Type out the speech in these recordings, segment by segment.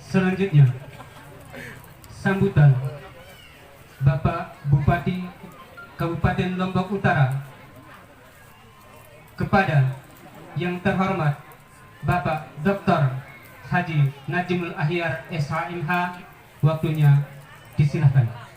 Selanjutnya, sambutan Bapak Bupati Kabupaten Lombok Utara kepada yang terhormat Bapak Dr. Haji Najimul Ahyar SHMH, waktunya disilahkan.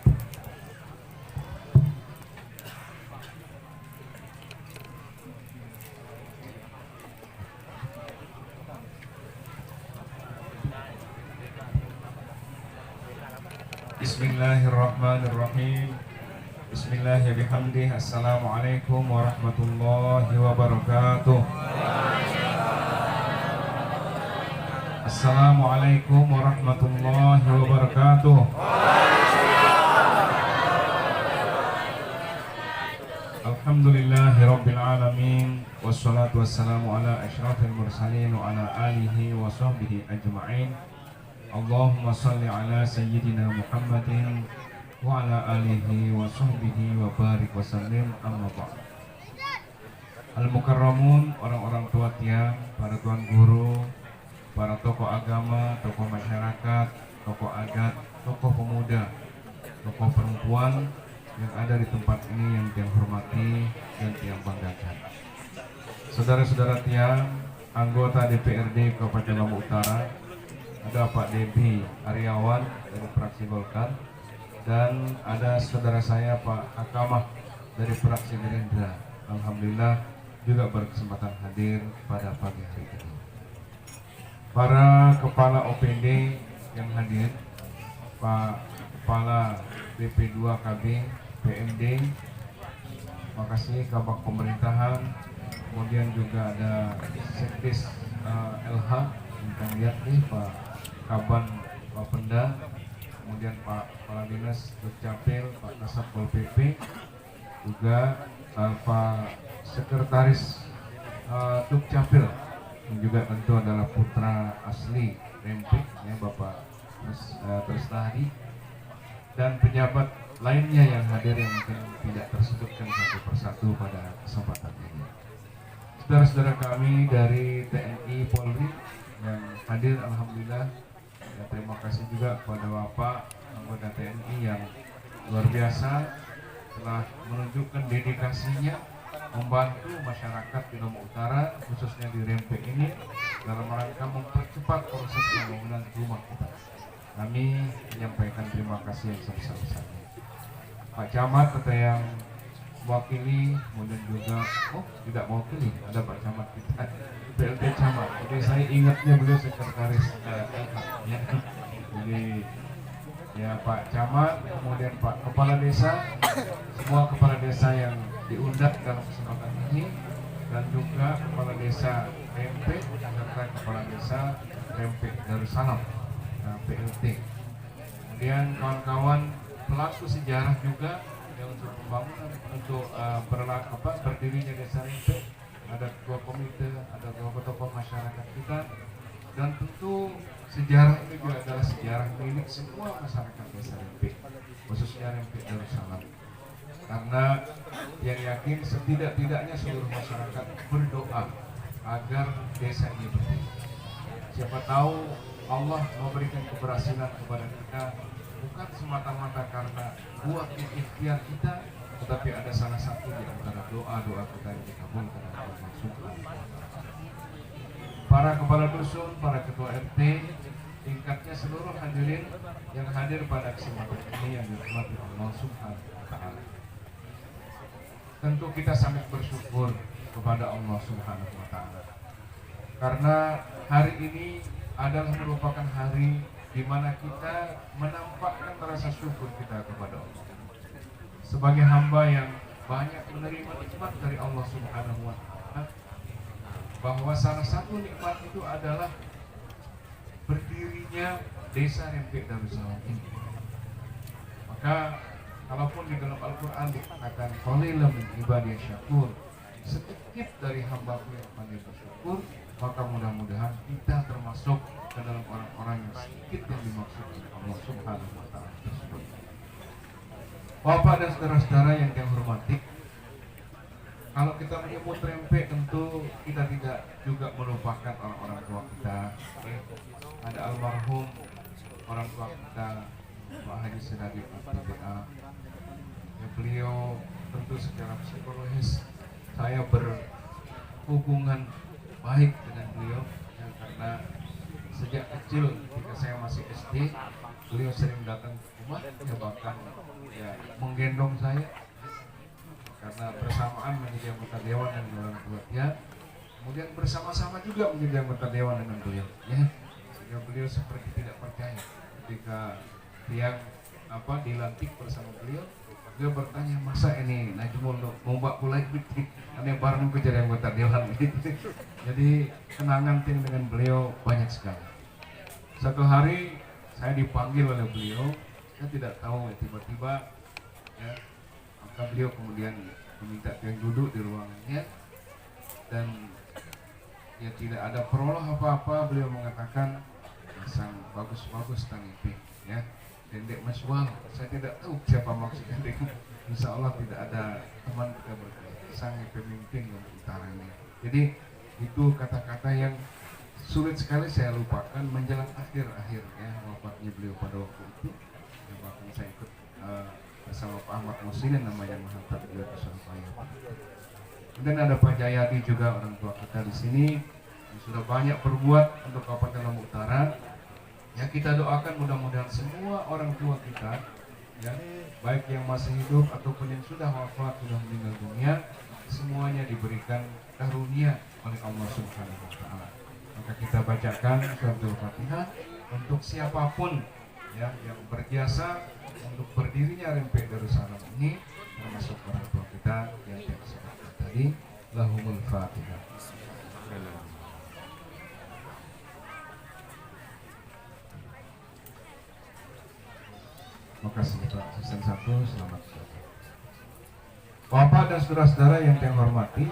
Bismillahirrahmanirrahim. Bismillahirrahmanirrahim. Assalamualaikum warahmatullahi wabarakatuh. Assalamualaikum warahmatullahi wabarakatuh. Alhamdulillahirabbil alamin, wassalatu wassalamu ala asyrafil mursalin wa ala alihi wa sahbihi ajma'in. Allahumma salli ala sayyidina Muhammadin wa ala alihi wa sahbihi wa barik wa sallim, amma ba'd. Al-Mukarramun, orang-orang tua tiang, para tuan guru, para tokoh agama, tokoh masyarakat, tokoh adat, tokoh pemuda, tokoh perempuan yang ada di tempat ini yang tiang hormati dan tiang banggakan. Saudara-saudara tiang, anggota DPRD Kabupaten Lombok Utara, ada Pak Debi Aryawan dari fraksi Golkar, dan ada saudara saya Pak Hakamah dari fraksi Gerindra. Alhamdulillah juga berkesempatan hadir pada pagi hari ini. Para kepala OPD yang hadir, Pak Kepala BP2 KB, PMD, makasih Kabak Pemerintahan, kemudian juga ada Sekdes LH, kita lihat nih Pak Kaban Bapenda, kemudian Pak Kepala Dinas Dukcapil, Pak Kasat Pol PP, juga Pak Sekretaris Dukcapil, yang juga tentu adalah putra asli Rempik, ya, Bapak Tresnahdi, dan pejabat lainnya yang hadir yang mungkin tidak tersebutkan satu persatu pada kesempatan ini. Saudara-saudara kami dari TNI Polri yang hadir, alhamdulillah. Ya, terima kasih juga kepada Bapak anggota TNI yang luar biasa telah menunjukkan dedikasinya membantu masyarakat di Lombok Utara, khususnya di Rempik ini, dalam rangka mempercepat proses pembangunan rumah kita. Kami menyampaikan terima kasih yang sebesar-besarnya. Pak Camat atau yang mewakili, kemudian juga tidak mewakili, ada Pak Camat kita, PLT Camat. Jadi saya ingatnya beliau sekretaris ya. Jadi ya Pak Camat, kemudian Pak Kepala Desa, semua kepala desa yang diundang dalam kesempatan ini, dan juga Kepala Desa Rempik serta Kepala Desa Rempik Darussalam, PLT. Kemudian kawan-kawan pelaku sejarah juga yang untuk pembangunan, untuk berdirinya Desa Rempik, ada ketua komite, ada tokoh-tokoh masyarakat kita, dan tentu sejarah ini juga adalah sejarah milik semua masyarakat Desa Rempik, khususnya Rempik Darussalam. Karena yang yakin setidak-tidaknya seluruh masyarakat berdoa agar desa ini berdiri. Siapa tahu Allah memberikan keberhasilan kepada kita bukan semata-mata karena buat ikhtiar kita, tetapi ada salah satu di antara doa-doa kita yang dikabulkan oleh Allah Subhanahu wa Ta'ala. Para kepala dusun, para ketua RT, tingkatnya seluruh hadirin yang hadir pada kesempatan ini yang dirahmati Allah Subhanahu wa Ta'ala. Tentu kita sangat bersyukur kepada Allah Subhanahu wa Ta'ala, karena hari ini adalah merupakan hari di mana kita menampakkan rasa syukur kita kepada Allah sebagai hamba yang banyak menerima nikmat dari Allah Subhanahu wa Ta'ala, bahwa salah satu nikmat itu adalah berdirinya Desa Rempik Darussalam ini. Maka kalaupun di dalam Al-Quran dikatakan qalilan min ibadiyas syakur, sedikit dari hambaku yang pandai bersyukur, maka mudah-mudahan kita termasuk ke dalam orang-orang yang sedikit yang dimaksud oleh Allah Subhanahu wa Ta'ala tersebut. Bapak dan saudara-saudara yang saya hormati, kalau kita menyebut Rempik tentu kita tidak juga melupakan orang-orang tua kita. Ada almarhum orang tua kita Pak Haji Sedagit PTA. Ya, beliau tentu secara psikologis saya berhubungan baik dengan beliau ya, karena sejak kecil ketika saya masih SD beliau sering datang ke rumah ya, bahkan ya menggendong saya karena bersamaan menjadi anggota dewan dengan orang tua ya, kemudian bersama-sama juga menjadi anggota dewan dengan beliau ya, sehingga beliau seperti tidak percaya ketika yang dilantik bersama beliau. Dia bertanya, masa ini Najmul mau mbak kulai aneh bareng ke jadi anggota dewan gitu. Jadi kenangan dengan beliau banyak sekali. Satu hari saya dipanggil oleh beliau, saya tidak tahu tiba-tiba ya, maka beliau kemudian meminta saya duduk di ruangannya dan ya tidak ada prolog apa-apa, beliau mengatakan sang bagus-bagus tangipi ya. Dendek Maswal, saya tidak tahu siapa maksud Dendek. Insya Allah tidak ada teman kita berkata sang pemimpin yang utara ini. Jadi itu kata-kata yang sulit sekali saya lupakan menjelang akhir-akhir ya wafatnya beliau pada waktu itu. Ya, bahkan saya ikut bersama Pak Ahmad Muslin namanya menghantar beliau ke Surabaya. Kemudian ada Pak Jayadi juga orang tua kita di sini yang sudah banyak berbuat untuk Kabupaten Lombok Utara. Ya, kita doakan mudah-mudahan semua orang tua kita ya, baik yang masih hidup ataupun yang sudah wafat, sudah meninggal dunia, semuanya diberikan karunia oleh Allah Subhanahu wa taala. Maka kita bacakan suratul Fatihah untuk siapapun ya yang berjasa untuk berdirinya Rempik Darussalam ini, termasuk orang tua kita yang disebutkan tadi. Lahumul Fatihah. Makasih Pak Season 1, selamat sore. Bapak dan saudara-saudara yang saya hormati,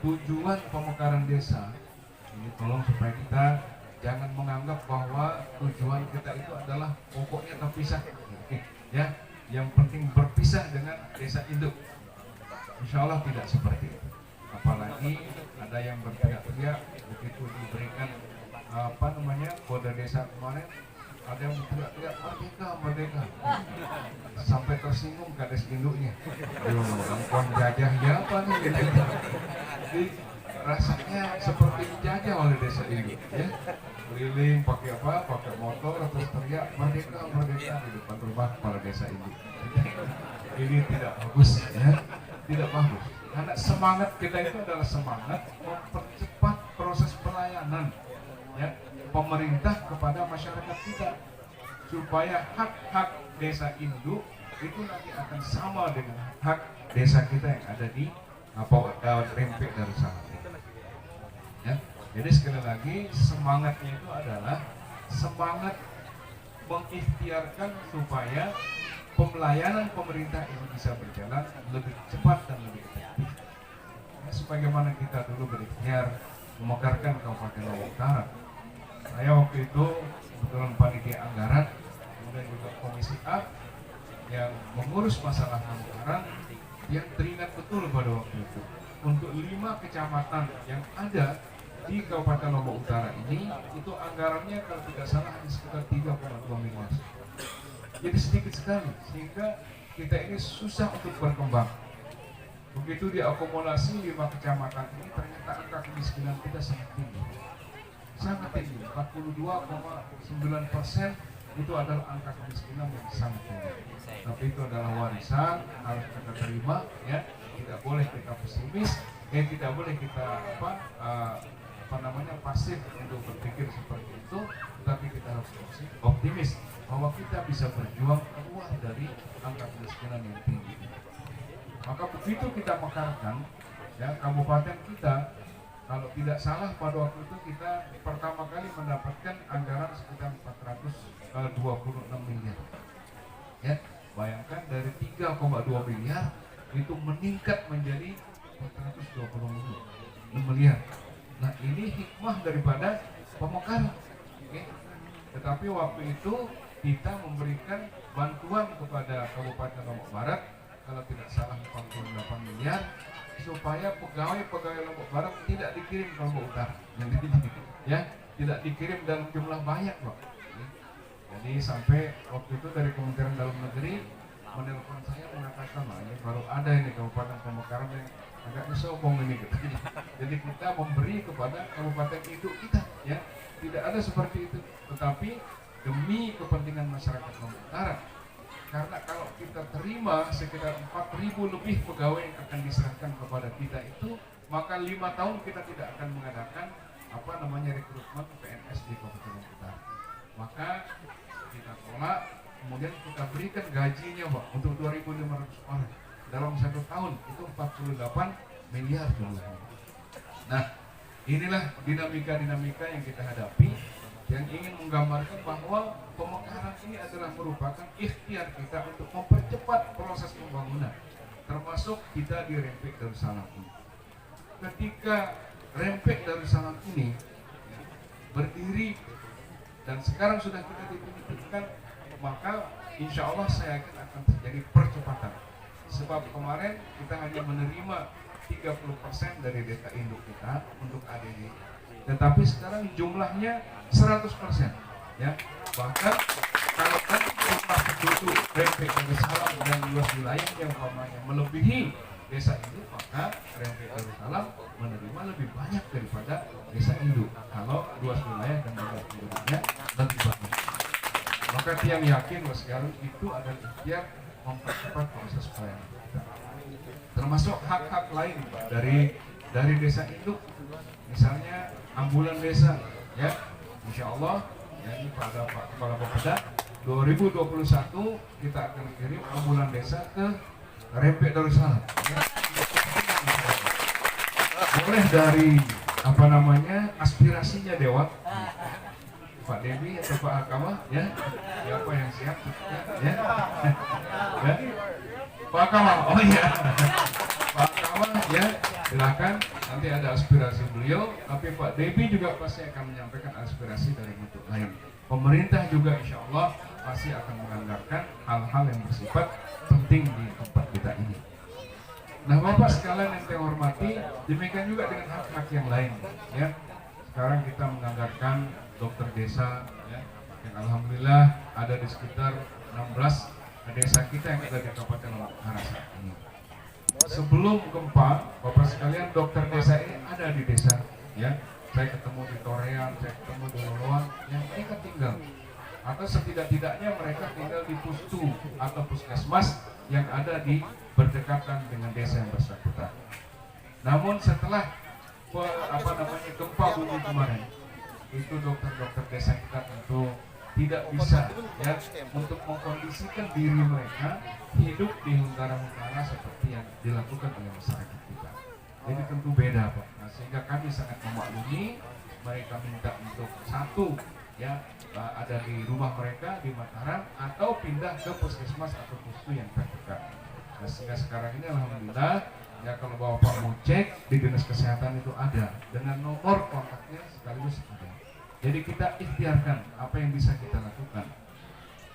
tujuan pemekaran desa ini tolong supaya kita jangan menganggap bahwa tujuan kita itu adalah pokoknya terpisah ya, yang penting berpisah dengan desa induk. Insya Allah tidak seperti itu. Apalagi ada yang berteriak-teriak begitu diberikan kode desa kemarin, ada yang teriak-teriak merdeka sampai tersinggung kades induknya. Perempuan jajah ya apa nih gitu. Jadi rasanya seperti dijajah oleh desa induk ya. Keliling pakai motor terus teriak merdeka di depan rumah kepala desa induk. Ini tidak bagus ya, tidak bagus. Karena semangat kita itu adalah semangat mempercepat proses pelayanan ya pemerintah kepada masyarakat kita supaya hak-hak desa induk itu nanti akan sama dengan hak desa kita yang ada di Rempik Darussalam. Ya, jadi sekali lagi semangatnya itu adalah semangat mengikhtiarkan supaya pelayanan pemerintah ini bisa berjalan lebih cepat dan lebih efektif. Ya, sebagaimana kita dulu berikhtiar memekarkan Kabupaten Lombok Utara. Saya waktu itu kebetulan panitia anggaran, kemudian juga komisi A yang mengurus masalah anggaran, yang teringat betul pada waktu itu untuk 5 kecamatan yang ada di Kabupaten Lombok Utara ini, itu anggarannya kalau tidak salah hanya sekitar 3,2 miliar. Jadi sedikit sekali, sehingga kita ini susah untuk berkembang. Begitu diakumulasi 5 kecamatan ini, ternyata angka kemiskinan kita sangat tinggi. Sangat tinggi, 42,9% itu adalah angka kemiskinan yang sangat tinggi. Tapi itu adalah warisan, harus kita terima ya. Tidak boleh kita pesimis, tidak boleh kita pasif untuk berpikir seperti itu, tapi kita harus optimis bahwa kita bisa berjuang keluar dari angka kemiskinan yang tinggi. Maka begitu kita mekarkan ya kabupaten kita, kalau tidak salah pada waktu itu kita pertama kali mendapatkan anggaran sekitar 426 miliar. Ya, bayangkan dari 3,2 miliar itu meningkat menjadi 426 miliar. Nah, ini hikmah daripada pemekaran. Okay. Tetapi waktu itu kita memberikan bantuan kepada Kabupaten Lombok Barat, kalau tidak salah 48 miliar, supaya pegawai-pegawai Lombok Barat tidak dikirim ke Lombok Utara. Ya, tidak dikirim dalam jumlah banyak, Pak. Jadi sampai waktu itu dari Kementerian Dalam Negeri menelpon saya mengatakan, nah ini baru ada ini Kabupaten Pemekaran yang agaknya sombong ini gitu. Jadi kita memberi kepada kabupaten induk kita, ya. Tidak ada seperti itu, tetapi demi kepentingan masyarakat Lombok Utara. Karena kalau kita terima sekitar 4.000 lebih pegawai yang akan diserahkan kepada kita itu, maka 5 tahun kita tidak akan mengadakan rekrutmen PNS di Kabupaten Lombok Utara. Maka kita tolak, kemudian kita berikan gajinya Pak untuk 2.500 orang dalam 1 tahun, itu 48 miliar jumlahnya. Nah, inilah dinamika-dinamika yang kita hadapi, yang ingin menggambarkan bahwa Pemekaran ini adalah merupakan ikhtiar kita untuk mempercepat proses pembangunan, termasuk kita di Rempik Darussalam ini. Ketika Rempik Darussalam ini berdiri dan sekarang sudah kita ditunjukkan, maka insya Allah saya yakin akan terjadi percepatan. Sebab kemarin kita hanya menerima 30% dari data induk kita untuk ADD, tetapi sekarang jumlahnya 100%, ya. Bahkan kalau kan jumlah penduduk Rempik Darussalam dan luas wilayah yang umpamanya melebihi desa induk, maka Rempik Darussalam menerima lebih banyak daripada desa induk kalau luas wilayah dan jumlah penduduknya lebih banyak. Maka tiang yakin bahwa sekarang itu adalah ikhtiar mempercepat proses pelayanan kita. Termasuk hak-hak lain dari desa induk, misalnya ambulan desa, ya. Insya Allah, ya, ini pada Pak Kepala Bapeda 2021 kita akan kirim ambulan desa ke Rempik Darussalam. Ya. Boleh dari aspirasinya Dewa, Pak Debi atau Pak Akama, ya, siapa yang siap, ya, ya, Pak Akama, oh iya, Pak Akama, ya, silakan. Nanti ada aspirasi beliau, tapi Pak Debi juga pasti akan menyampaikan aspirasi dari bentuk lain. Pemerintah juga insya Allah pasti akan menganggarkan hal-hal yang bersifat penting di tempat kita ini. Nah, Bapak sekalian yang saya hormati, demikian juga dengan hak-hak yang lain, ya. Sekarang kita menganggarkan dokter desa, ya, yang alhamdulillah ada di sekitar 16 desa kita yang ada di Kabupaten Lombok Utara saat ini. Sebelum gempa, Bapak sekalian, dokter desa ini ada di desa, ya. Saya ketemu di Torean, saya ketemu di Loloan, yang mereka tinggal, atau setidak-tidaknya mereka tinggal di pustu atau puskesmas yang ada di berdekatan dengan desa yang bersangkutan. Namun setelah gempa bumi kemarin, itu dokter-dokter desa kita tentu tidak bisa, ya, untuk mengkondisikan diri mereka hidup di huntara-huntara seperti yang dilakukan oleh masyarakat kita. Jadi tentu beda Pak. Nah, sehingga kami sangat memaklumi mereka minta untuk satu, ya, ada di rumah mereka di Mataram atau pindah ke puskesmas atau pustu yang terdekat. Nah, sehingga sekarang ini alhamdulillah, ya, kalau Bapak mau cek di dinas kesehatan itu ada dengan nomor kontaknya sekaligus ada. Jadi kita ikhtiarkan apa yang bisa kita lakukan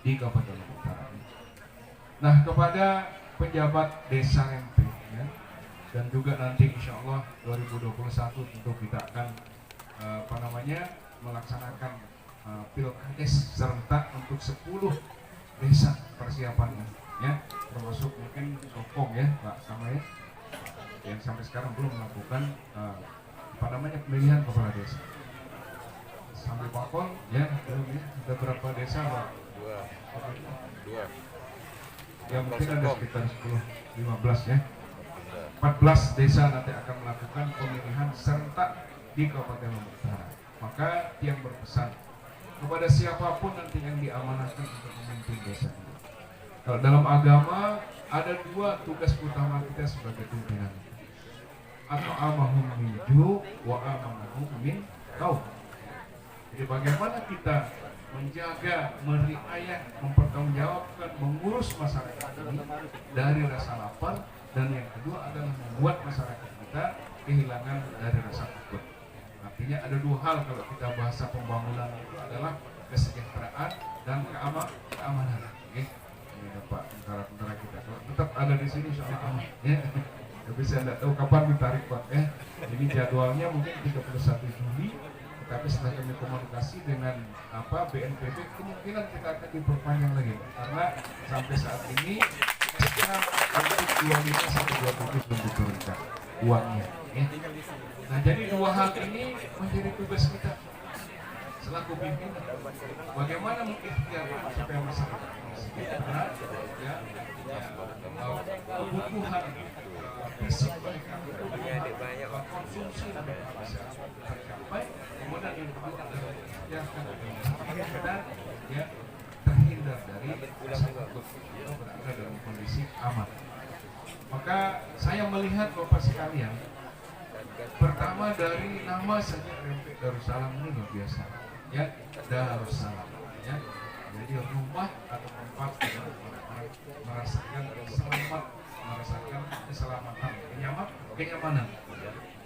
di Kabupaten Lombok Utara ini. Nah, kepada pejabat desa Rempik, ya, dan juga nanti insya Allah 2021 tentu kita akan melaksanakan pilkades serentak untuk 10 desa persiapannya, ya, termasuk mungkin Sokong, ya Pak Sama, ya, yang sampai sekarang belum melakukan pemilihan kepala desa. Sampai Pakol, ya, belum, ya, ada berapa desa Pak? Dua. Ya, mungkin ada sekitar 10-15, ya. 14 desa nanti akan melakukan pemilihan serentak di Kabupaten Lombok Utara. Maka yang berpesan kepada siapapun nanti yang diamanahkan untuk memimpin desa ini. Kalau dalam agama ada 2 tugas utama kita sebagai pimpinan. Atau amahum minju wa amanahum min kau. Jadi bagaimana kita menjaga, meriayah, mempertanggungjawabkan, mengurus masyarakat ini dari rasa lapar, dan yang kedua adalah membuat masyarakat kita kehilangan dari rasa takut. Artinya ada 2 hal kalau kita bahasa pembangunan itu adalah kesejahteraan dan keamanan. Ini Pak tentara-tentara kita kalau tetap ada di sini insya Allah aman, ya. Tapi saya tidak tahu kapan ditarik Pak, ya. Ini jadwalnya mungkin 31 Juli tapi setelah kami komunikasi dengan BNPB, kemungkinan kita akan diperpanjang lagi, karena sampai saat ini SK untuk 25 sampai 27 belum diturunkan uangnya. Ya. Nah, jadi dua hal ini menjadi tugas kita selaku pimpinan. Bagaimana mengikhtiarkan supaya masyarakat ini sejahtera, ya, kebutuhan fisik mereka, konsumsi mereka bisa tercapai, kemudian yang kedua adalah mengikhtiarkan agar ya terhindar dari takut berada dalam kondisi aman. Maka saya melihat Bapak sekalian, pertama dari nama saja RMP Darussalam ini luar biasa, ya, Darussalam, ya. Jadi rumah atau tempat orang-orang merasakan selamat, merasakan keselamatan, kenyamanan.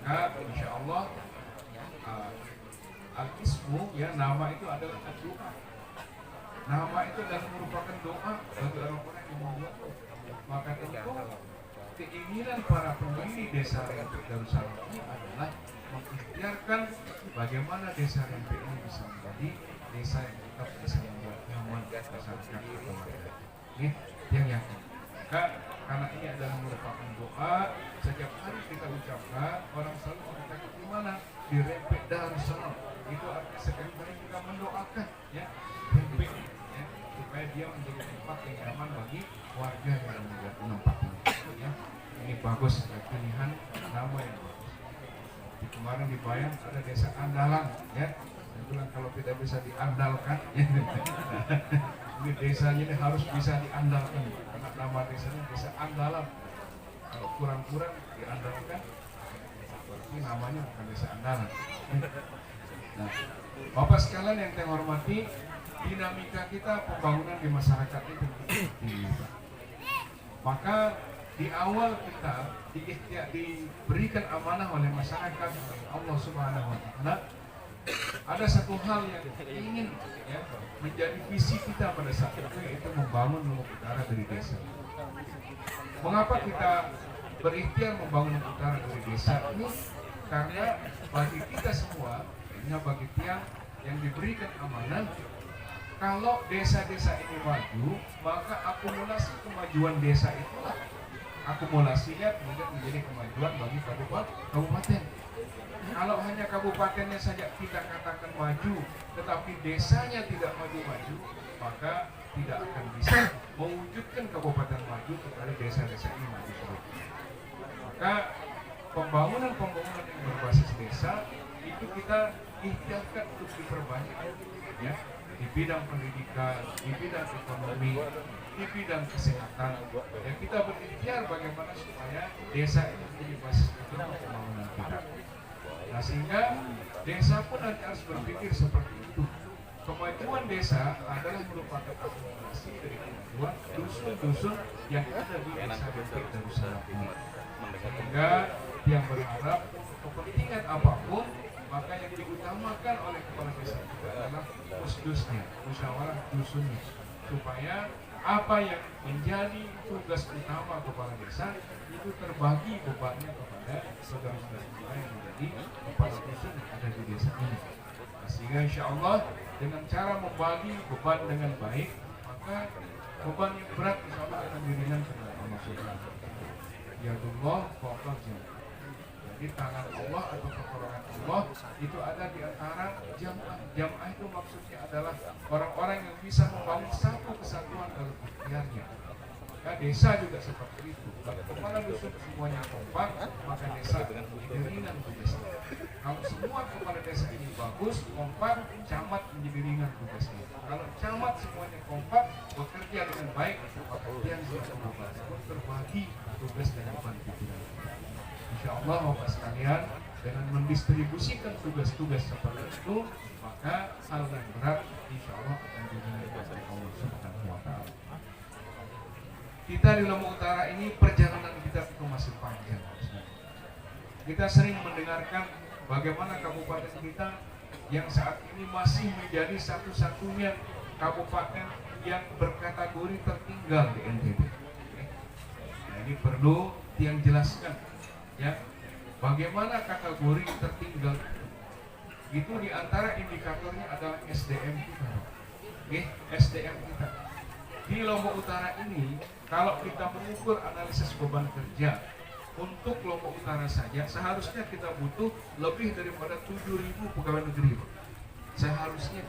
Nah, insya Allah al-ismu, ya, nama itu adalah doa. Nama itu adalah merupakan doa bagi orang-orang yang membuat. Maka tentu keinginan para pendiri desa RMP Darussalam ini adalah mengikhtiarkan bagaimana desa RMP ini bisa menjadi desa yang tetap bisa membuat nyaman masyarakat. Ini yang yakin. Karena ini adalah merupakan doa, setiap hari kita ucapkan, orang selalu mengatakan di mana? Di RMP Darussalam. Itu artinya setiap hari kita mendoakan, ya, RMP, ya, supaya dia menjadi tempat yang nyaman bagi warga yang menempatinya. Ya. Ini bagus, pilihan nama yang bagus. Di kemarin di Bayan ada desa Andalan, ya. Saya bilang kalau tidak bisa diandalkan, ya. Ini desanya ini harus bisa diandalkan, karena nama desanya desa Andalan. Kalau kurang-kurang diandalkan, berarti namanya bukan desa Andalan. Nah, Bapak sekalian yang saya hormati, dinamika kita pembangunan di masyarakat itu tinggi. Maka di awal kita diberikan amanah oleh masyarakat Allah Subhanahu wa Ta'ala, ada satu hal yang ingin, ya, menjadi visi kita pada saat itu, yaitu membangun Lombok Utara dari desa. Mengapa kita berikhtiar membangun Lombok Utara dari desa ini? Karena bagi kita semua, bagi tiang yang diberikan amanah, kalau desa-desa ini maju, maka akumulasi kemajuan desa itulah akumulasinya kemudian menjadi kemajuan bagi kabupaten. Kalau hanya kabupatennya saja kita katakan maju, tetapi desanya tidak maju-maju, maka tidak akan bisa mewujudkan kabupaten maju kepada desa-desa ini maju terus. Maka pembangunan yang berbasis desa itu kita ikhtiarkan untuk diperbanyak, ya, di bidang pendidikan, di bidang ekonomi, di bidang kesehatan. Ya, kita berikhtiar bagaimana supaya desa ini menjadi basis utama pembangunan kita. Nah, sehingga desa pun harus berpikir seperti itu. Kemajuan desa adalah merupakan akumulasi dari kemajuan dusun-dusun yang ada di desa RMP Darussalam ini. Sehingga yang berharap kepentingan apapun, maka yang diutamakan oleh kepala desa itu adalah musdusnya, musyawarah dusunnya, supaya apa yang menjadi tugas utama kepala desa itu terbagi bebannya kepada saudara-saudara kita yang menjadi kepala dusun yang ada di desa ini. Sehingga insya Allah dengan cara membagi beban dengan baik, maka beban yang berat insya Allah akan diringankan oleh Allah Subhanahu. Ya Allah, pokoknya. Jadi tangan Allah atau pertolongan Allah itu ada di antara jamaah. Jamaah itu maksudnya adalah orang-orang yang bisa membangun satu kesatuan dalam ikhtiarnya. Maka desa juga seperti itu. Kalau kepala dusun semuanya kompak, maka desa akan menjadi ringan tugasnya. Kalau semua kepala desa ini bagus, kompak, camat menjadi ringan tugasnya. Kalau camat semuanya kompak, bekerja dengan baik, maka yang terbagi tugas dan beban pikiran. Insya Allah Bapak sekalian, dengan mendistribusikan tugas-tugas seperti itu, maka hal yang berat insya Allah akan diringankan oleh Allah Subhanahu wa Ta'ala. Kita di Lombok Utara ini perjalanan kita itu masih panjang. Kita sering mendengarkan bagaimana kabupaten kita yang saat ini masih menjadi satu-satunya kabupaten yang berkategori tertinggal di NTB. Nah, ini perlu yang jelaskan, ya, bagaimana kategori tertinggal. Itu diantara indikatornya adalah SDM kita, oke, SDM kita. Di Lombok Utara ini, kalau kita mengukur analisis beban kerja untuk Lombok Utara saja, seharusnya kita butuh lebih daripada 7.000 pegawai negeri, Pak. Seharusnya.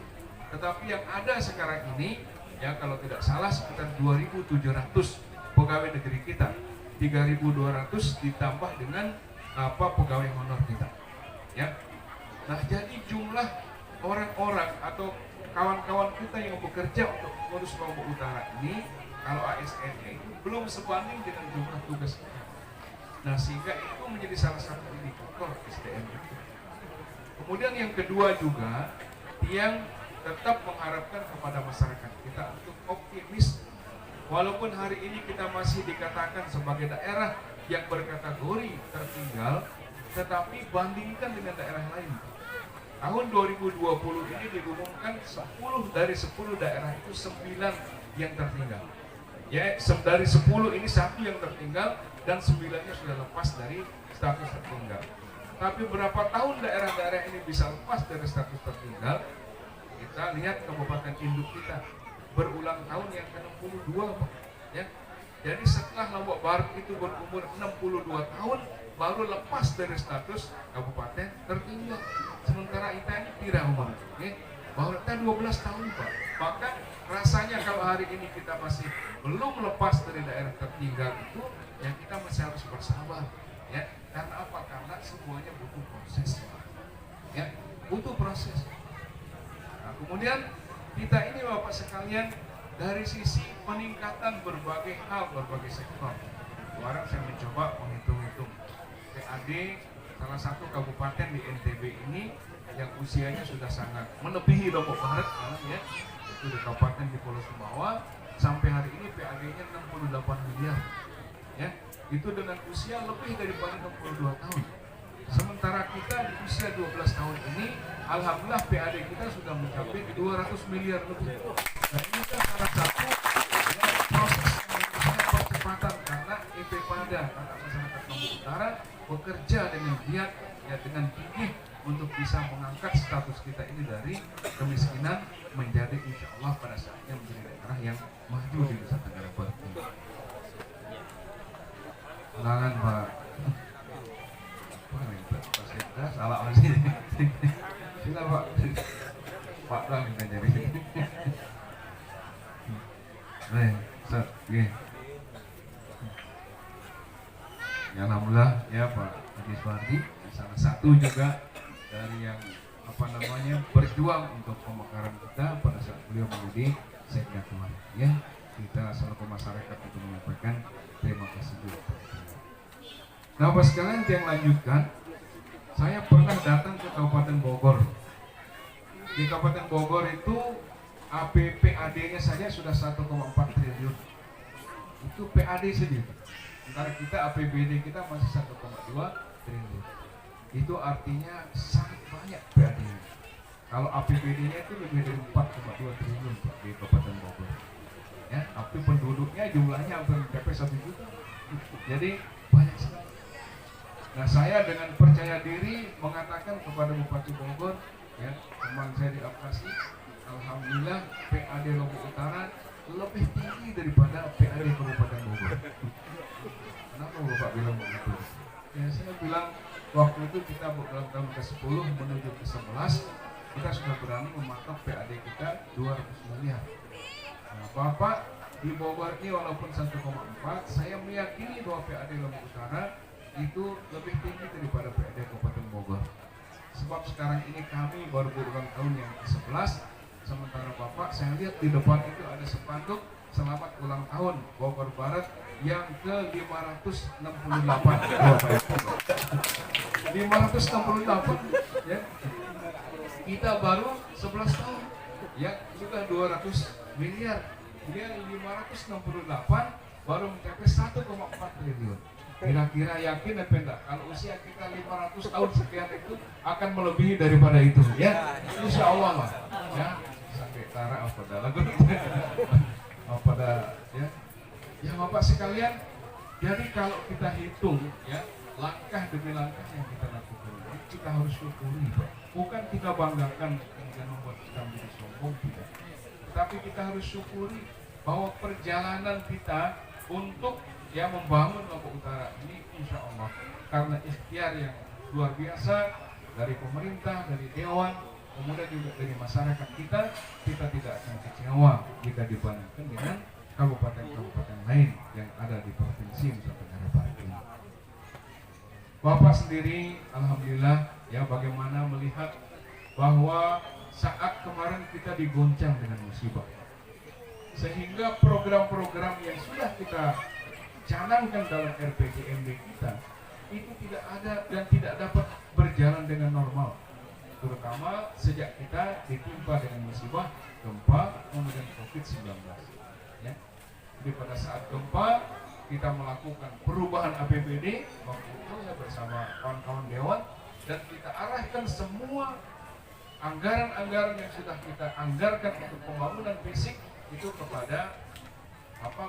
Tetapi yang ada sekarang ini, ya kalau tidak salah sekitar 2.700 pegawai negeri kita, 3.200 ditambah dengan pegawai honor kita, ya. Nah, jadi jumlah orang-orang atau kawan-kawan kita yang bekerja untuk mengurus Lombok Utara ini, kalau ASN-nya itu belum sebanding dengan jumlah tugas kita. Nah, sehingga itu menjadi salah satu indikator SDM itu. Kemudian yang kedua juga, yang tetap mengharapkan kepada masyarakat kita untuk optimis. Walaupun hari ini kita masih dikatakan sebagai daerah yang berkategori tertinggal, tetapi bandingkan dengan daerah lain. Tahun 2020 ini diumumkan 10 dari 10 daerah itu 9 yang tertinggal. Ya, dari 10 ini 1 yang tertinggal dan 9-nya sudah lepas dari status tertinggal. Tapi berapa tahun daerah-daerah ini bisa lepas dari status tertinggal? Kita lihat kabupaten induk kita berulang tahun yang ke-62, Pak. Ya. Jadi setelah Lombok Barat itu berumur 62 tahun baru lepas dari status kabupaten tertinggal. Sementara kita ini tidak umur, ya. Baru kita 12 tahun, Pak. Maka rasanya kalau hari ini kita masih belum lepas dari daerah tertinggal itu, ya kita masih harus bersabar, ya. Karena apa? Karena semuanya butuh proses, ya, butuh proses. Nah, kemudian kita ini Bapak sekalian dari sisi peningkatan berbagai hal, berbagai sektor. Kemarin saya mencoba menghitung-hitung PAD salah satu kabupaten di NTB ini yang usianya sudah sangat melebihi Lombok Barat, ya, itu di kabupaten di Pulau Sumbawa. Sampai hari ini PAD-nya 68 miliar, ya, itu dengan usia lebih daripada 62 tahun. Sementara kita di usia 12 tahun ini, alhamdulillah PAD kita sudah mencapai 200 miliar lebih. Nah, ini kan salah satu, ya, proses yang percepatan karena EP-Pada anak masyarakat Lombok Utara bekerja dengan giat, ya, dengan gigih untuk bisa mengangkat status kita ini dari kemiskinan menjadi insya Allah pada saatnya menjadi daerah yang maju di Nusa Tenggara Barat. Silakan Pak. Salah masih. Sila Pak. Pak lah minta jadi. Baik, Ustaz. Ya, alhamdulillah ya Pak Haji Suwardi salah satu juga dari yang berjuang untuk pemekaran kita pada saat beliau menjadi Sekda kemarin, ya. Kita selaku masyarakat untuk menyampaikan terima kasih dulu. Nah, Bapak sekalian yang lanjutkan, saya pernah datang ke Kabupaten Bogor. Di Kabupaten Bogor itu APPAD-nya saja sudah 1,4 triliun. Itu PAD saja. Sementara kita APBD kita masih 1,2 triliun. Itu artinya sangat banyak PAD-nya. Kalau APBD-nya itu lebih dari 4,2 triliun di Kabupaten Bogor. Ya, tapi penduduknya jumlahnya hampir mencapai 1 juta. Jadi banyak sekali. Nah, saya dengan percaya diri mengatakan kepada Bupati Bogor, ya, teman saya di Apkasi, alhamdulillah PAD Lombok Utara lebih tinggi daripada PAD Kabupaten Bogor. Kenapa Bapak bilang begitu? Ya, saya bilang waktu itu kita dalam tahun ke-10 menuju ke-11 kita sudah berani mematok PAD kita 200 miliar. Nah, Bapak di Bogor ini walaupun 1,4, saya meyakini bahwa PAD Lombok Utara itu lebih tinggi daripada PAD Kabupaten Bogor. Sebab sekarang ini kami baru berulang tahun yang ke-11, sementara Bapak saya lihat di depan itu ada spanduk selamat ulang tahun Bogor Barat yang ke-568. 568, ya. Kita baru 11 tahun, ya, sudah 200 miliar. Dia 568 baru mencapai 1,4 triliun. Kira-kira yakin apa enggak kalau usia kita 500 tahun sekian itu akan melebihi daripada itu, ya, insya Allah lah, ya. Sampai tara apa lagu pada, ya Bapak sekalian. Jadi kalau kita hitung, ya, langkah demi langkah yang kita lakukan ini kita harus syukuri, Pak. bukan kita banggakan kemudian membuat kita menjadi sombong, tidak. Tapi kita harus syukuri bahwa perjalanan kita untuk membangun Lombok Utara ini insya Allah karena ikhtiar yang luar biasa dari pemerintah, dari dewan, kemudian juga dari masyarakat kita tidak akan kecewa jika dibandingkan dengan kabupaten-kabupaten lain yang ada di provinsi Nusa Tenggara Barat ini. Bapak sendiri, alhamdulillah bagaimana melihat bahwa saat kemarin kita digoncang dengan musibah, sehingga program-program yang sudah kita canangkan dalam RPJMD kita itu tidak ada dan tidak dapat berjalan dengan normal, terutama sejak kita ditimpa dengan musibah gempa kemudian COVID-19. Jadi pada saat gempa kita melakukan perubahan APBD waktu itu bersama kawan-kawan dewan, dan kita arahkan semua anggaran-anggaran yang sudah kita anggarkan untuk pembangunan fisik itu kepada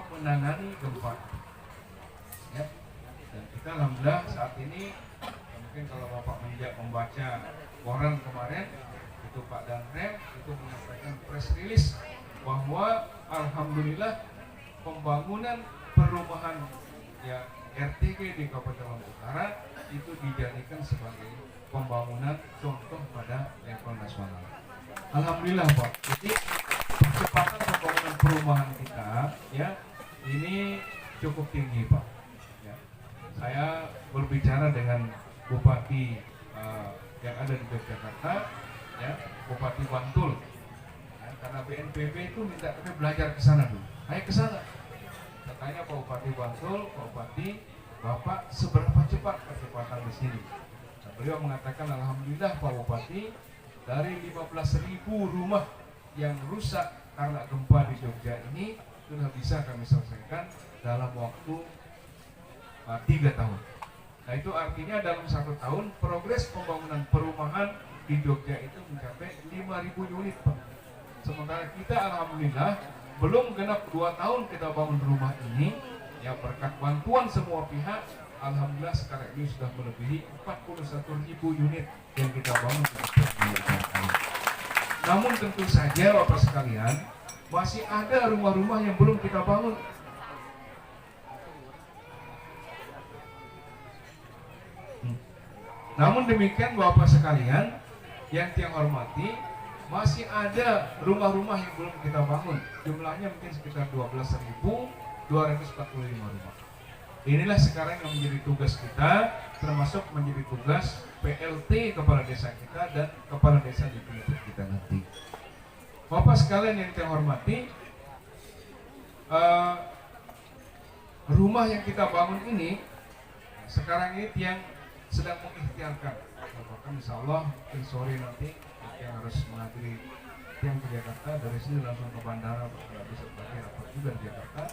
menangani gempa. Dan kita alhamdulillah saat ini, mungkin kalau Bapak membaca koran kemarin itu Pak Danrem itu menyampaikan press release bahwa alhamdulillah pembangunan perumahan RTG di Kabupaten Lombok Utara itu dijadikan sebagai pembangunan contoh pada level nasional. Alhamdulillah Pak. Jadi percepatan pembangunan perumahan kita ini cukup tinggi Pak. Saya berbicara dengan Bupati yang ada di Yogyakarta, Bupati Bantul, karena BNPB itu minta kami belajar ke sana dulu. Ayo ke sana. Katanya Pak Bupati Bantul, Pak Bupati, Bapak seberapa cepat percepatan di sini? Nah, beliau mengatakan alhamdulillah Pak Bupati, dari 15.000 rumah yang rusak karena gempa di Jogja ini sudah bisa kami selesaikan dalam waktu 3 tahun. Nah itu artinya dalam 1 tahun progres pembangunan perumahan di Jogja itu mencapai 5.000 unit Pak. Sementara kita alhamdulillah belum genap 2 tahun kita bangun rumah ini, berkat bantuan semua pihak, alhamdulillah sekarang ini sudah melebihi 41.000 unit yang kita bangun. Namun tentu saja Bapak sekalian, masih ada rumah-rumah yang belum kita bangun. Namun demikian Bapak sekalian yang tiang hormati, masih ada rumah-rumah yang belum kita bangun. Jumlahnya mungkin sekitar 12.245 rumah. Inilah sekarang yang menjadi tugas kita, termasuk menjadi tugas PLT kepala desa kita dan kepala desa di Filipina kita nanti. Bapak sekalian yang saya hormati, rumah yang kita bangun ini sekarang ini tiang sedang mengikhtiarkan. Bahkan insya Allah sore nanti yang harus menghadiri tiang ke Jakarta, dari sini langsung ke bandara bisa pakai rapat juga di Jakarta.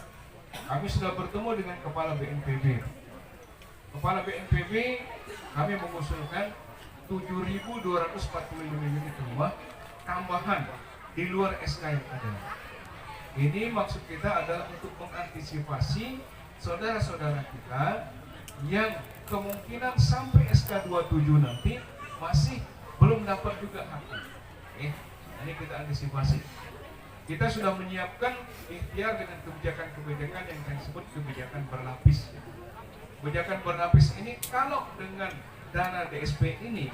Kami sudah bertemu dengan kepala BNPB. Kepala BNPB kami mengusulkan 7.245 unit rumah tambahan di luar SK yang ada. Ini maksud kita adalah untuk mengantisipasi saudara-saudara kita yang kemungkinan sampai SK 27 nanti masih belum dapat juga haknya. Ini kita antisipasi. Kita sudah menyiapkan ikhtiar dengan kebijakan-kebijakan yang saya sebut kebijakan berlapis. Kebijakan berlapis ini kalau dengan dana DSP ini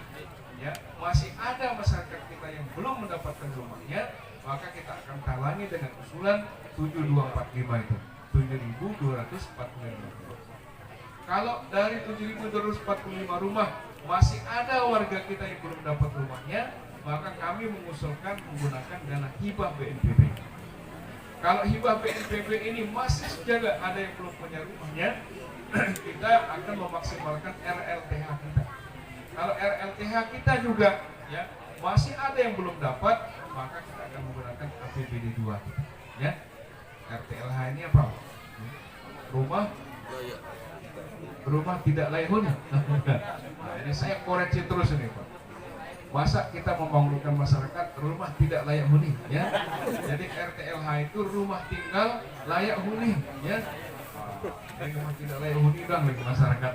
masih ada masyarakat kita yang belum mendapatkan rumahnya, maka kita akan talangi dengan usulan 7245 itu 7.245 rumah. Kalau dari 7.245 rumah masih ada warga kita yang belum dapat rumahnya, maka kami mengusulkan menggunakan dana hibah BNPB. Kalau hibah BNPB ini masih saja ada yang belum punya rumahnya, kita akan memaksimalkan RLTH kita. Kalau RLTH kita juga masih ada yang belum dapat, maka kita akan menggunakan APBD 2 kita. RTLH ini apa? Rumah tidak layak huni. Nah, ini saya koreksi terus ini Pak. Masa kita membangunkan masyarakat rumah tidak layak huni, Jadi RTLH itu rumah tinggal layak huni, Rumah tidak layak huni dong bagi masyarakat.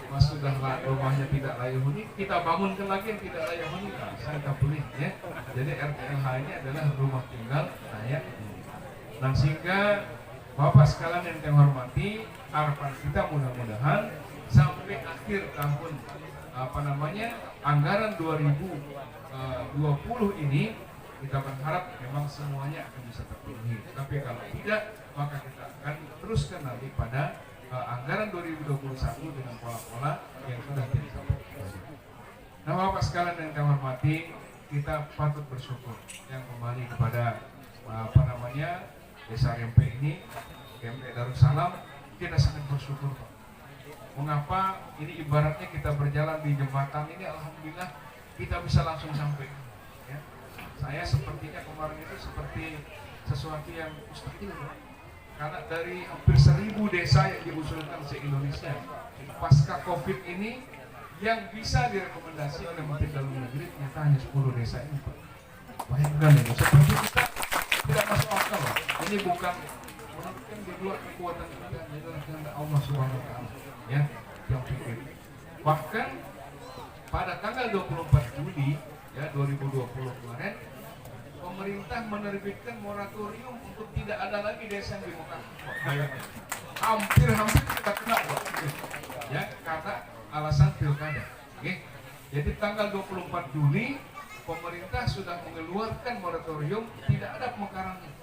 Mas sudah rumahnya tidak layak huni, kita bangunkan lagi yang tidak layak huni, saya tak boleh ya. Jadi RTLH ini adalah rumah tinggal layak huni. Nah sehingga Bapak sekalian yang kami hormati, harapan kita mudah-mudahan sampai akhir tahun anggaran 2020 ini kita berharap memang semuanya akan bisa terpenuhi. Tapi kalau tidak, maka kita akan teruskan nanti pada anggaran 2021 dengan pola-pola yang sudah kita sampaikan. Nah, Bapak sekalian yang kami hormati, kita patut bersyukur yang kembali kepada Desa Rempe ini, Rempe Darussalam, kita sangat bersyukur, Pak. Mengapa ini ibaratnya kita berjalan di jembatan ini, alhamdulillah kita bisa langsung sampai. Ya. Saya sepertinya kemarin itu seperti sesuatu yang mustahil, karena dari hampir 1000 desa yang diusulkan se-Indonesia pasca COVID ini, yang bisa direkomendasi oleh Menteri Dalam Negeri ternyata hanya 10 desa ini, Pak. Bayangkan itu, seperti kita tidak masuk akal, Pak. Ini bukan menunjukkan di luar kekuatan kita, ini adalah kehendak Allah Subhanahu Wa Taala, ya, yang pikir. Bahkan pada tanggal 24 Juli ya 2020 kemarin, pemerintah menerbitkan moratorium untuk tidak ada lagi desa yang di Mekah. Hampir kita kena, ya, karena alasan pilkada. Oke. Jadi tanggal 24 Juli pemerintah sudah mengeluarkan moratorium, tidak ada pemekarannya.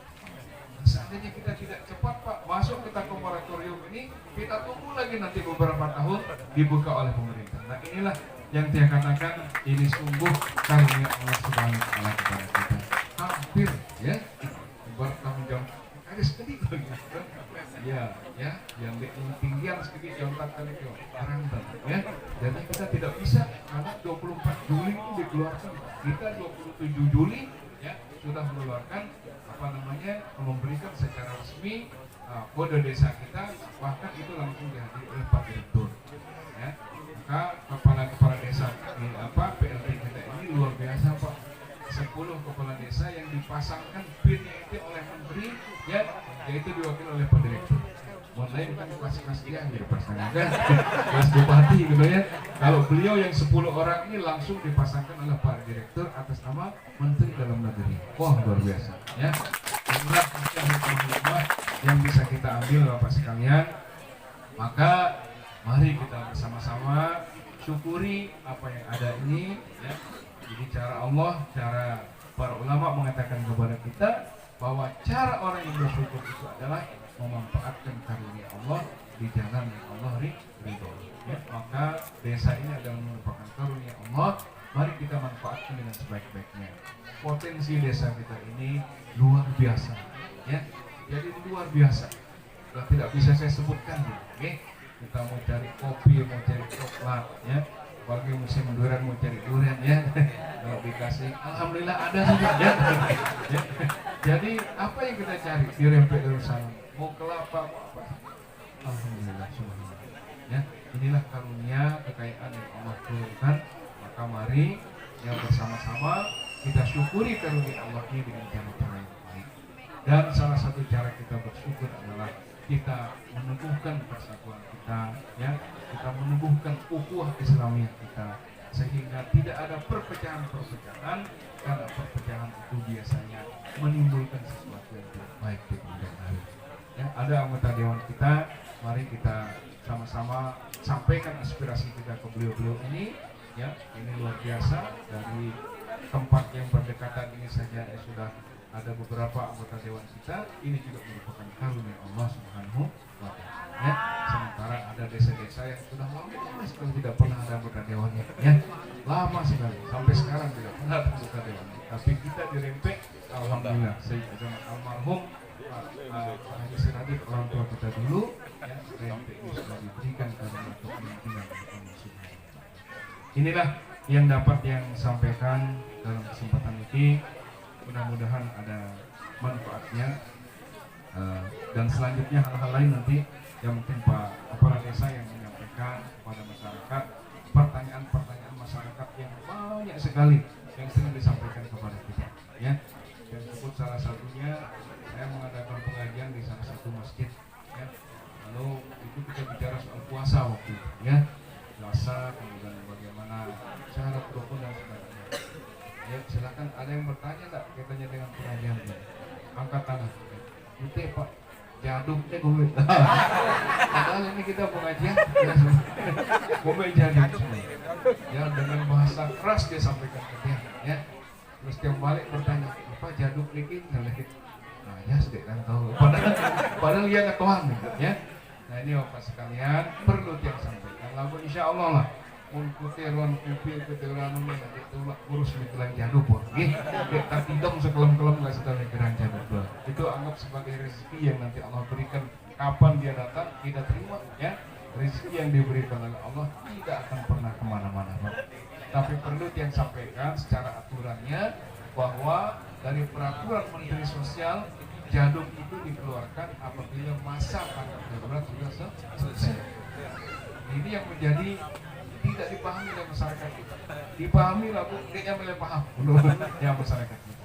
Seandainya kita tidak cepat, Pak, masuk ke takut moratorium ini, kita tunggu lagi nanti beberapa tahun dibuka oleh pemerintah. Nah inilah yang dia katakan, ini sungguh karunia Allah Subhanahu Wa Taala kepada kita. Hampir ya, ibarat tanggung jawab ada sedikit lagi. Ya, yang di tinggian sedikit jontak kali itu orang ya. Jadi kita tidak bisa, karena 24 Juli itu dikeluarkan. Kita 27 Juli ya sudah mengeluarkan memberikan secara resmi kode desa kita, bahkan itu langsung dihadiri oleh Pak Direktur. Ya, maka kepala desa PLT kita ini luar biasa, Pak. 10 kepala desa yang dipasangkan PIN-nya itu oleh Menteri, ya, yaitu diwakili oleh Pak Direktur. Mulai bukan kelas dia yang dipasangkan, kelas bupati gitu ya. Kalau beliau yang 10 orang ini langsung dipasangkan oleh Pak Direktur atas nama Menteri Dalam Negeri. Wah, luar biasa, ya. Inilah yang bisa kita ambil, Bapak sekalian. Maka mari kita bersama-sama syukuri apa yang ada ini, ya. Jadi cara Allah, cara para ulama mengatakan kepada kita bahwa cara orang yang bersyukur itu adalah memanfaatkan karunia Allah di jalan yang Allah ridho. Ya, maka desa ini adalah merupakan karunia Allah. Mari kita manfaatkan dengan sebaik-baiknya. Potensi desa kita ini luar biasa, ya. Jadi luar biasa. Sudah tidak bisa saya sebutkan, oke? Kita mau cari kopi, mau cari coklat, ya. Bagi musim durian mau cari durian, ya. Kalau dikasih, alhamdulillah ada juga, ya. Ya. Jadi apa yang kita cari di Rempe Darussalam? Mau kelapa, mau apa? Alhamdulillah, subhanallah. Ya, inilah karunia kekayaan yang Allah turunkan. Maka mari yang bersama-sama kita syukuri karunia Allah ini dengan cara-cara yang baik. Dan salah satu cara kita bersyukur adalah kita meneguhkan persatuan kita, ya. Kita meneguhkan ukhuwah Islamiyah kita, sehingga tidak ada perpecahan-perpecahan, karena perpecahan itu biasanya menimbulkan sesuatu yang tidak baik di kemudian hari. Ya, ada anggota dewan kita, mari kita sama-sama sampaikan aspirasi kita ke beliau-beliau ini, ya. Ini luar biasa, dari tempat yang berdekatan ini saja sudah ada beberapa anggota dewan kita. Ini juga merupakan karunia Allah Subhanahu wa Ta'ala. Ya, sementara ada desa-desa yang sudah lama sekali tidak pernah ada anggota dewannya, ya, lama sekali, sampai sekarang tidak pernah ada anggota dewan. Tapi kita di Rempe, alhamdulillah, sehingga almarhum Haji Siradit, orang tua kita dulu, ya, Rempe ini sudah diberikan karunia kepemimpinan oleh Allah Subhanahu wa Ta'ala. Inilah yang dapat yang sampaikan dalam kesempatan ini. Mudah-mudahan ada manfaatnya, dan selanjutnya hal-hal lain nanti yang mungkin Pak Kepala Desa yang menyampaikan kepada masyarakat, pertanyaan-pertanyaan masyarakat yang banyak sekali yang sering disampaikan kepada kita, ya. Dan sebut salah satunya, saya mengadakan pengajian di salah satu masjid, ya. Lalu itu kita bicara soal puasa waktu itu, ya. katanya dengan pengajian. Angkat tangan. Itu Pak, jaduk deh gue. Padahal ini kita pengajian, gue jaduk semua. Ya dengan bahasa keras dia sampaikan ke dia, ya. Terus dia balik bertanya, apa jaduk dikit? Nah ya sedek kan tahu. Padahal dia ketuhan, ya. Nah ini Bapak sekalian perlu yang sampaikan. Lalu insya Allah lah. Mengikuti ruang kupil keterangan nanti tulak urus mikelan jaduk pun, kita tidak sekelem-kelem nggak setelah mikelan jaduk itu anggap sebagai rezeki yang nanti Allah berikan kapan dia datang kita terima, ya. Rezeki yang diberikan oleh Allah tidak akan pernah kemana-mana, tapi perlu yang sampaikan secara aturannya bahwa dari peraturan Menteri Sosial jaduk itu dikeluarkan apabila masa tanggap darurat sudah selesai. Ini yang menjadi tidak dipahami oleh masyarakat kita. Dipahami lalu dia mulai paham ya masyarakat kita.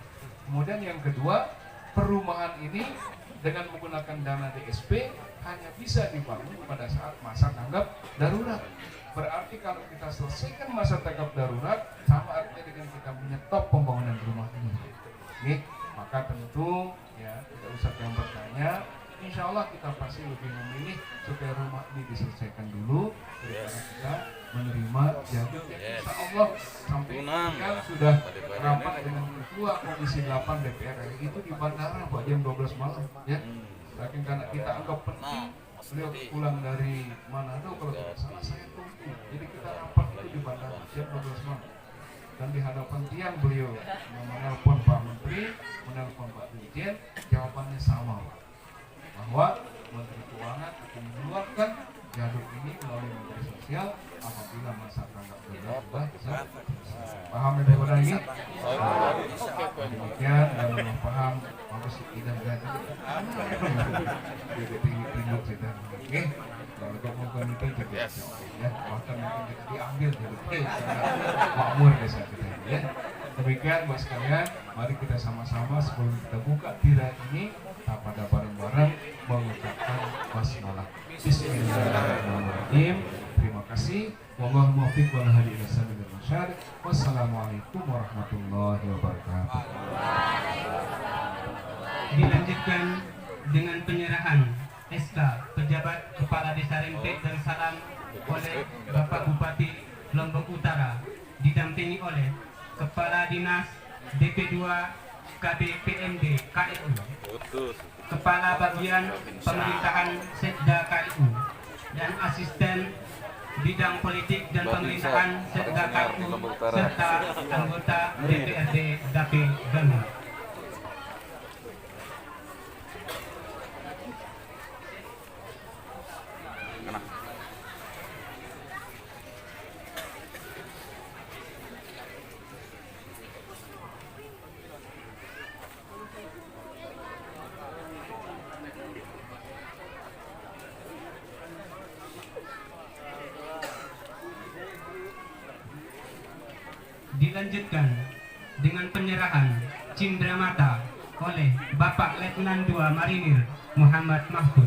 Kemudian yang kedua, perumahan ini dengan menggunakan dana DSP hanya bisa dibangun pada saat masa tanggap darurat. Berarti kalau kita selesaikan masa tanggap darurat sama artinya dengan kita menyetop pembangunan rumah ini. Nih, maka tentu ya tidak usah yang bertanya. Insya Allah kita pasti lebih memilih supaya rumah ini diselesaikan dulu daripada kita menerima jaduk yang insya Allah sampai kita sudah rapat dengan ketua Komisi 8 DPR RI itu di bandara Pak jam 12 malam, ya. Saking karena kita anggap penting beliau pulang dari Manado kalau tidak salah saya tunggu, jadi kita rapat itu di bandara jam 12 malam dan di hadapan tiang beliau menelpon Pak Menteri, menelpon Pak Dirjen, jawabannya sama Pak, bahwa Menteri Keuangan akan mengeluarkan jaduk ini melalui Menteri Sosial apabila masa tanggap darurat sudah selesai. Paham ya Bapak ini? Demikian dan belum paham harus tidak belajar. Jadi tinggi kita. Oke. Kalau kamu itu jadi ya bahkan mungkin diambil jadi makmur desa kita ya. Demikian buat sekalian, mari kita sama-sama sebelum kita buka tirai ini pada bareng-bareng mengucapkan basmalah. Bismillahirrahmanirrahim. Terima kasih. Wallahu muwaffiq wal hadi ila sabilil rasyad. Wassalamualaikum warahmatullahi wabarakatuh. Dilanjutkan dengan penyerahan SK pejabat Kepala Desa Rempet Darussalam oleh Bapak Bupati Lombok Utara didampingi oleh Kepala Dinas DP2 KBPMD KIU, Kepala Bagian Pemerintahan Setda KIU, dan Asisten Bidang Politik dan Pemerintahan Setda KIU serta anggota DPRD Dapil Gambir. Dilanjutkan dengan penyerahan Cindramata oleh Bapak Letnan II Marinir Muhammad Mahfud.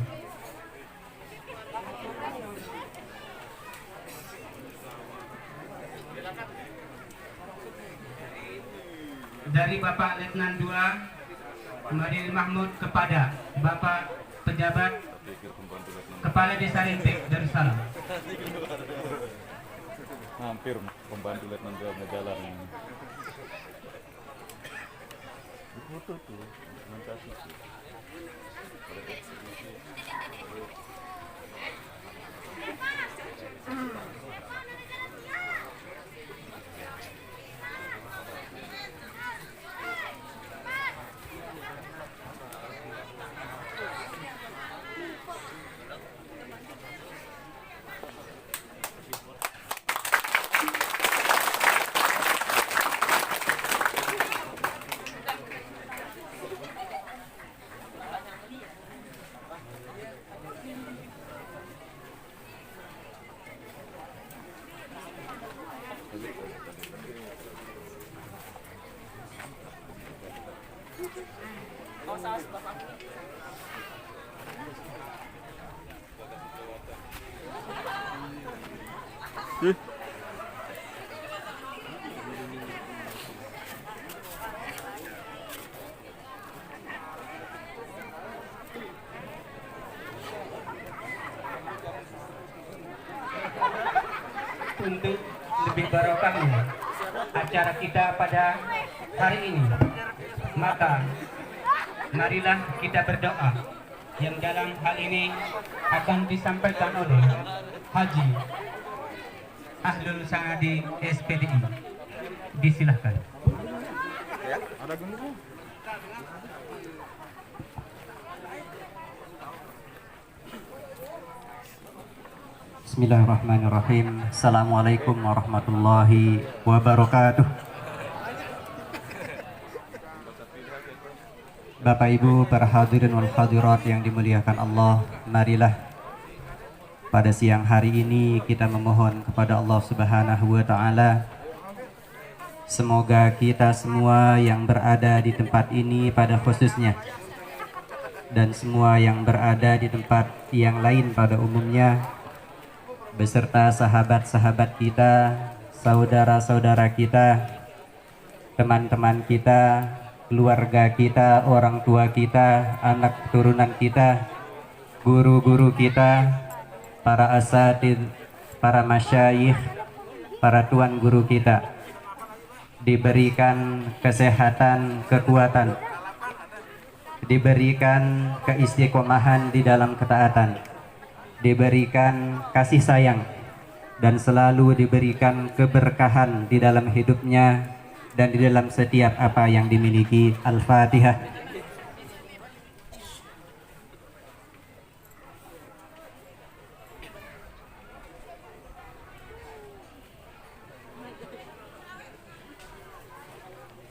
Dari Bapak Letnan II Marinir Mahmud kepada Bapak Pejabat Kepala Desa Rempet Darussalam. Hampir pembantu letnan jalan jalan ini. Foto tuh, kasih sih. untuk lebih barokahnya acara kita pada hari ini, maka marilah kita berdoa yang dalam hal ini akan disampaikan oleh Haji Ahlul Sa'adi SPDI. Disilahkan. Bismillahirrahmanirrahim. Assalamualaikum warahmatullahi wabarakatuh. Bapak Ibu, para hadirin wal hadirat yang dimuliakan Allah, marilah pada siang hari ini kita memohon kepada Allah Subhanahu wa taala, semoga kita semua yang berada di tempat ini pada khususnya dan semua yang berada di tempat yang lain pada umumnya, beserta sahabat-sahabat kita, saudara-saudara kita, teman-teman kita, keluarga kita, orang tua kita, anak keturunan kita, guru-guru kita, para asatidz, para masyayikh, para tuan guru kita, diberikan kesehatan, kekuatan, diberikan keistiqomahan di dalam ketaatan, diberikan kasih sayang, dan selalu diberikan keberkahan di dalam hidupnya dan di dalam setiap apa yang dimiliki. Al-Fatihah.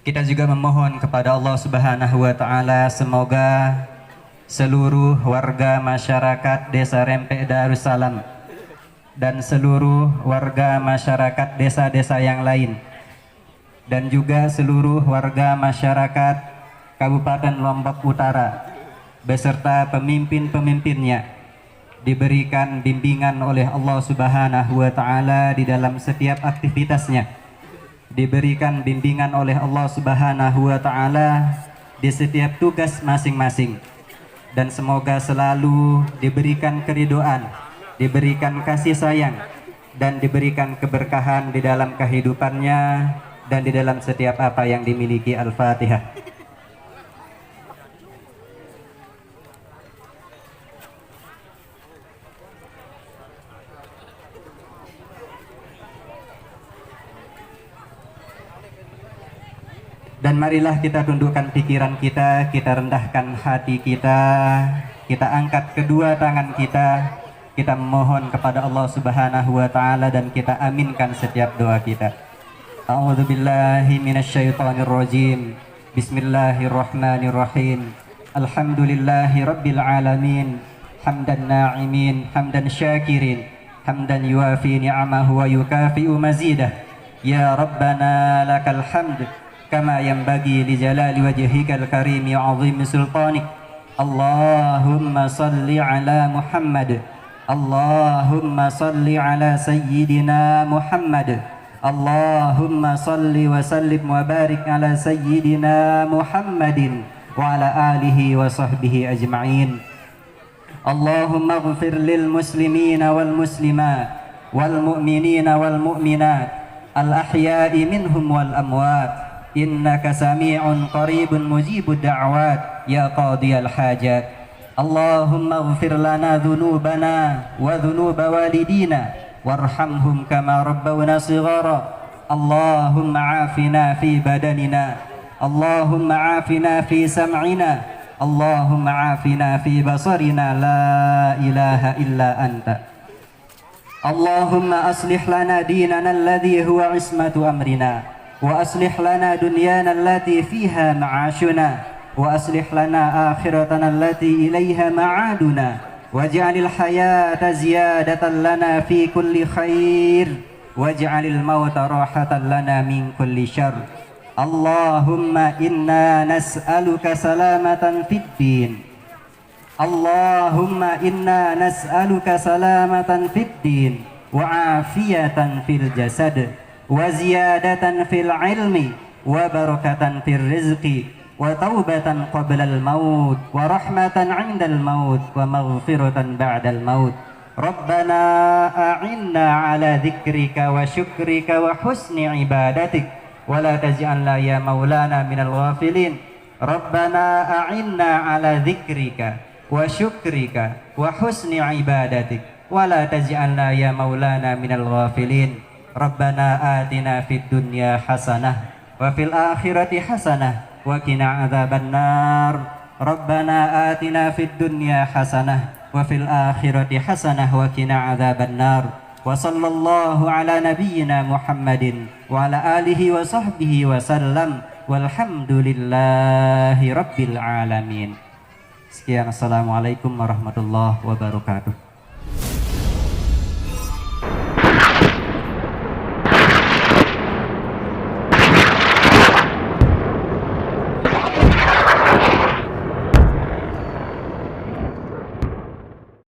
Kita juga memohon kepada Allah Subhanahu wa taala, semoga seluruh warga masyarakat Desa Rempeh Darussalam dan seluruh warga masyarakat desa-desa yang lain dan juga seluruh warga masyarakat Kabupaten Lombok Utara beserta pemimpin-pemimpinnya diberikan bimbingan oleh Allah Subhanahu wa taala di dalam setiap aktivitasnya, diberikan bimbingan oleh Allah Subhanahu wa taala di setiap tugas masing-masing, dan semoga selalu diberikan keridhaan, diberikan kasih sayang, dan diberikan keberkahan di dalam kehidupannya dan di dalam setiap apa yang dimiliki. Al-Fatihah. Dan marilah kita tundukkan pikiran kita, kita rendahkan hati kita angkat kedua tangan kita memohon kepada Allah Subhanahu wa taala dan kita aminkan setiap doa kita. A'udzubillahi minasyaitonirrajim. Bismillahirrahmanirrahim. Alhamdulillahi rabbil alamin. Hamdan na'imin, hamdan syakirin, hamdan yuafi ni'amahu wa yukafi'u mazidah. Ya Rabbana lakal hamd kama yanbaghi li jalali wajhikal karim wa 'azimi sultanik. Allahumma salli ala Muhammad. Allahumma salli ala sayyidina Muhammad. Allahumma salli wa sallim wa barik ala sayyidina Muhammadin wa ala alihi wa sahbihi ajma'in. Allahumma ighfir lil muslimina wal muslimat wal mu'minina wal mu'minat al ahya'i minhum wal amwat. Innaka sami'un qaribun mujibud da'wat ya qadiyal hajat. Allahumma ighfir lana dhunubana wa dhunuba walidina warhamhum kama rabbawna shighara. Allahumma afina fi badanina, Allahumma afina fi sam'ina, Allahumma afina fi basarina, la ilaha illa anta. Allahumma aslih lana dinana alladhi huwa ismatu amrina wa aslih lana dunyana allati fiha ma'ashuna wa aslih lana akhiratana allati ilaiha ma'aduna waj'alil hayata ziyadatan lana fi kulli khair waj'alil mauta rahatan lana min kulli syarr. Allahumma inna nas'aluka salamatan fid din. Allahumma inna nas'aluka salamatan fid din wa afiyatan fil jasad wa ziyadatan fil ilmi wa barakatan fil rizqi wa taubatan qabla al maut wa rahmatan 'inda al maut wa maghfiratan ba'da al maut. Rabbana a'inna ala dzikrika wa syukrika wa husni ibadatik wa la taj'alna ya maulana minal ghafilin. Rabbana a'inna ala dzikrika wa syukrika wa husni ibadatik wa la taj'alna ya maulana minal ghafilin. Rabbana atina fid dunya hasanah wa fil akhirati hasanah wa qina adzabannar. Rabbana atina fid dunya hasanah wa fil akhirati hasanah wa qina adzabannar. Wa sallallahu ala nabiyyina Muhammadin wa ala alihi wa sahbihi wa sallam walhamdulillahi rabbil alamin. Sekian, assalamualaikum warahmatullahi wabarakatuh.